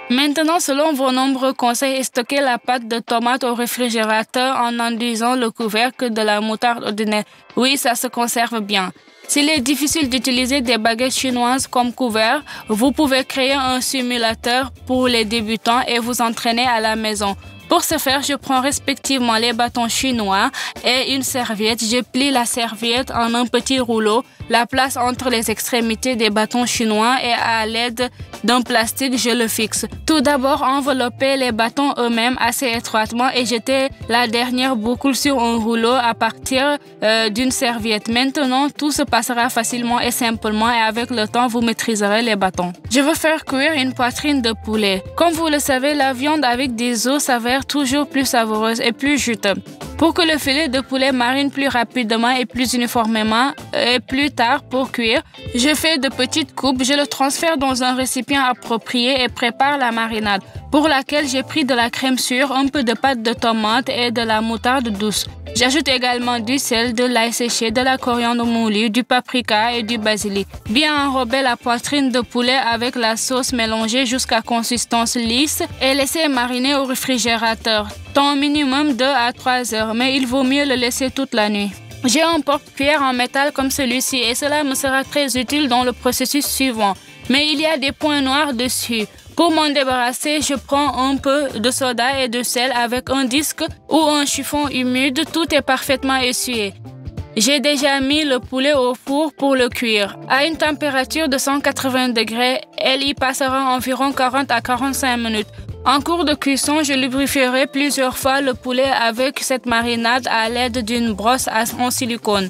Maintenant, selon vos nombreux conseils, stockez la pâte de tomate au réfrigérateur en enduisant le couvercle de la moutarde ordinaire. Oui, ça se conserve bien. S'il est difficile d'utiliser des baguettes chinoises comme couvert, vous pouvez créer un simulateur pour les débutants et vous entraîner à la maison. Pour ce faire, je prends respectivement les bâtons chinois et une serviette. Je plie la serviette en un petit rouleau, la place entre les extrémités des bâtons chinois et à l'aide d'un plastique, je le fixe. Tout d'abord, enveloppez les bâtons eux-mêmes assez étroitement et jetez la dernière boucle sur un rouleau à partir d'une serviette. Maintenant, tout se passera facilement et simplement et avec le temps, vous maîtriserez les bâtons. Je veux faire cuire une poitrine de poulet. Comme vous le savez, la viande avec des os s'avère toujours plus savoureuse et plus juteuse. Pour que le filet de poulet marine plus rapidement et plus uniformément et plus tard pour cuire, je fais de petites coupes, je le transfère dans un récipient approprié et prépare la marinade, pour laquelle j'ai pris de la crème sûre, un peu de pâte de tomate et de la moutarde douce. J'ajoute également du sel, de l'ail séché, de la coriandre moulue, du paprika et du basilic. Bien enrober la poitrine de poulet avec la sauce mélangée jusqu'à consistance lisse et laisser mariner au réfrigérateur. Temps minimum 2 à 3 heures, mais il vaut mieux le laisser toute la nuit. J'ai un porte-cuillère en métal comme celui-ci et cela me sera très utile dans le processus suivant. Mais il y a des points noirs dessus. Pour m'en débarrasser, je prends un peu de soda et de sel avec un disque ou un chiffon humide. Tout est parfaitement essuyé. J'ai déjà mis le poulet au four pour le cuire. À une température de 180 degrés, elle y passera environ 40 à 45 minutes. En cours de cuisson, je lubrifierai plusieurs fois le poulet avec cette marinade à l'aide d'une brosse en silicone.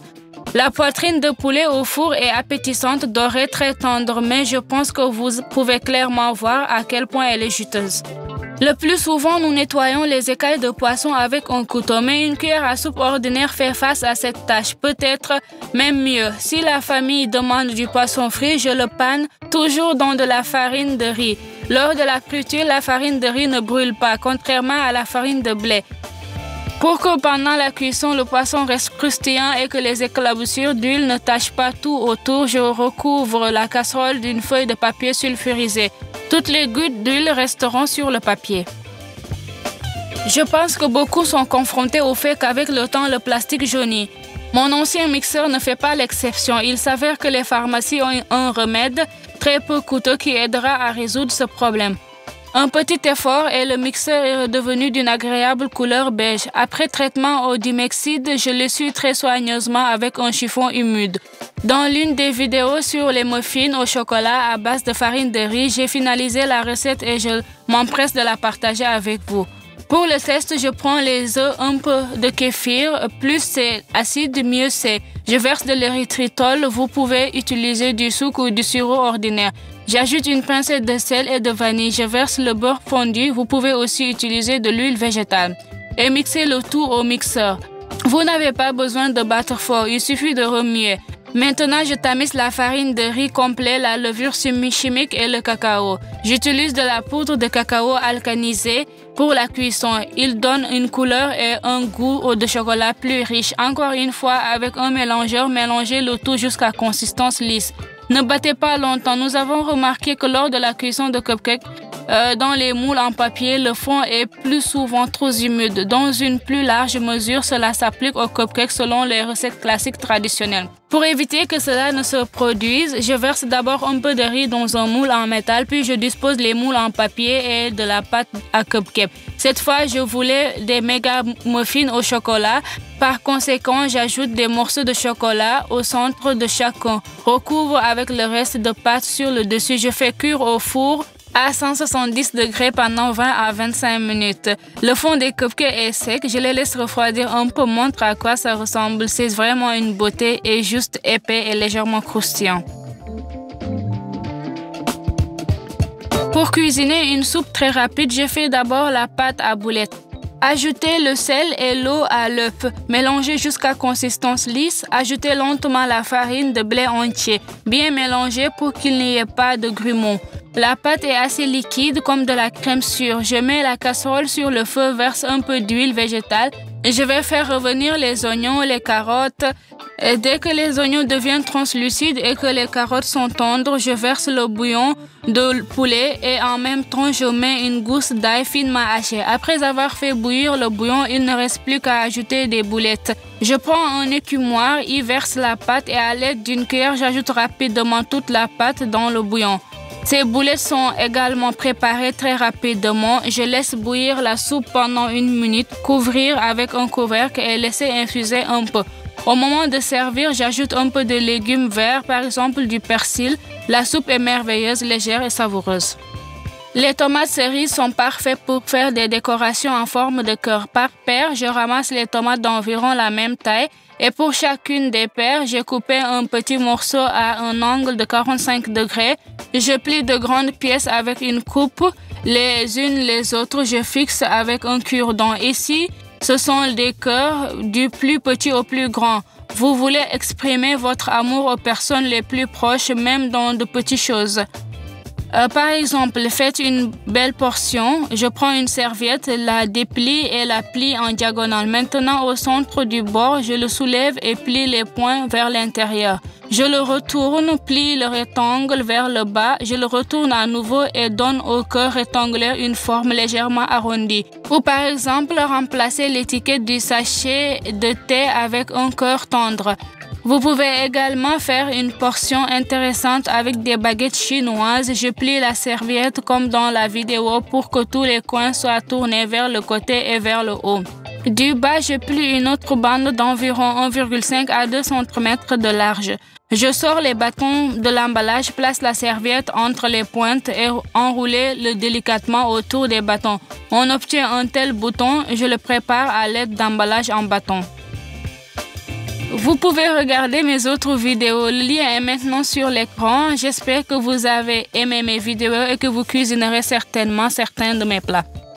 La poitrine de poulet au four est appétissante, dorée, très tendre, mais je pense que vous pouvez clairement voir à quel point elle est juteuse. Le plus souvent, nous nettoyons les écailles de poisson avec un couteau, mais une cuillère à soupe ordinaire fait face à cette tâche, peut-être même mieux. Si la famille demande du poisson frit, je le panne toujours dans de la farine de riz. Lors de la friture, la farine de riz ne brûle pas, contrairement à la farine de blé. Pour que pendant la cuisson, le poisson reste croustillant et que les éclaboussures d'huile ne tachent pas tout autour, je recouvre la casserole d'une feuille de papier sulfurisé. Toutes les gouttes d'huile resteront sur le papier. Je pense que beaucoup sont confrontés au fait qu'avec le temps, le plastique jaunit. Mon ancien mixeur ne fait pas l'exception. Il s'avère que les pharmacies ont un remède très peu coûteux qui aidera à résoudre ce problème. Un petit effort et le mixeur est redevenu d'une agréable couleur beige. Après traitement au Dimexide, je l'essuie très soigneusement avec un chiffon humide. Dans l'une des vidéos sur les muffins au chocolat à base de farine de riz, j'ai finalisé la recette et je m'empresse de la partager avec vous. Pour le test, je prends les œufs, un peu de kéfir, plus c'est acide, mieux c'est. Je verse de l'érythritol, vous pouvez utiliser du sucre ou du sirop ordinaire. J'ajoute une pincée de sel et de vanille. Je verse le beurre fondu. Vous pouvez aussi utiliser de l'huile végétale. Et mixez le tout au mixeur. Vous n'avez pas besoin de battre fort, il suffit de remuer. Maintenant, je tamise la farine de riz complet, la levure chimique et le cacao. J'utilise de la poudre de cacao alcanisée pour la cuisson. Il donne une couleur et un goût de chocolat plus riche. Encore une fois, avec un mélangeur, mélangez le tout jusqu'à consistance lisse. Ne battez pas longtemps. Nous avons remarqué que lors de la cuisson de cupcakes, dans les moules en papier, le fond est plus souvent trop humide. Dans une plus large mesure, cela s'applique aux cupcakes selon les recettes classiques traditionnelles. Pour éviter que cela ne se produise, je verse d'abord un peu de riz dans un moule en métal, puis je dispose les moules en papier et de la pâte à cupcake. Cette fois, je voulais des méga muffins au chocolat. Par conséquent, j'ajoute des morceaux de chocolat au centre de chacun. Recouvre avec le reste de pâte sur le dessus. Je fais cuire au four à 170 degrés pendant 20 à 25 minutes. Le fond des cupcakes est sec. Je les laisse refroidir un peu, montre à quoi ça ressemble. C'est vraiment une beauté et juste épais et légèrement croustillant. Pour cuisiner une soupe très rapide, je fais d'abord la pâte à boulettes. Ajoutez le sel et l'eau à l'œuf. Mélangez jusqu'à consistance lisse. Ajoutez lentement la farine de blé entier. Bien mélanger pour qu'il n'y ait pas de grumeaux. La pâte est assez liquide comme de la crème sûre. Je mets la casserole sur le feu, verse un peu d'huile végétale. Je vais faire revenir les oignons, les carottes Et dès que les oignons deviennent translucides et que les carottes sont tendres, je verse le bouillon de poulet et en même temps je mets une gousse d'ail finement hachée. Après avoir fait bouillir le bouillon, il ne reste plus qu'à ajouter des boulettes. Je prends un écumoire, y verse la pâte et à l'aide d'une cuillère, j'ajoute rapidement toute la pâte dans le bouillon. Ces boulettes sont également préparées très rapidement. Je laisse bouillir la soupe pendant 1 minute, couvrir avec un couvercle et laisser infuser un peu. Au moment de servir, j'ajoute un peu de légumes verts, par exemple du persil. La soupe est merveilleuse, légère et savoureuse. Les tomates cerises sont parfaites pour faire des décorations en forme de cœur. Par paire, je ramasse les tomates d'environ la même taille et pour chacune des paires, j'ai coupé un petit morceau à un angle de 45 degrés. Je plie de grandes pièces avec une coupe, les unes les autres, je fixe avec un cure-dent. Ici, ce sont des cœurs du plus petit au plus grand. Vous voulez exprimer votre amour aux personnes les plus proches, même dans de petites choses. Par exemple, faites une belle portion. Je prends une serviette, la déplie et la plie en diagonale. Maintenant, au centre du bord, je le soulève et plie les points vers l'intérieur. Je le retourne, plie le rectangle vers le bas. Je le retourne à nouveau et donne au cœur rectangulaire une forme légèrement arrondie. Ou par exemple, remplacer l'étiquette du sachet de thé avec un cœur tendre. Vous pouvez également faire une portion intéressante avec des baguettes chinoises. Je plie la serviette comme dans la vidéo pour que tous les coins soient tournés vers le côté et vers le haut. Du bas, je plie une autre bande d'environ 1,5 à 2 cm de large. Je sors les bâtons de l'emballage, place la serviette entre les pointes et enroule-le délicatement autour des bâtons. On obtient un tel bouton, je le prépare à l'aide d'emballage en bâton. Vous pouvez regarder mes autres vidéos, le lien est maintenant sur l'écran. J'espère que vous avez aimé mes vidéos et que vous cuisinerez certainement certains de mes plats.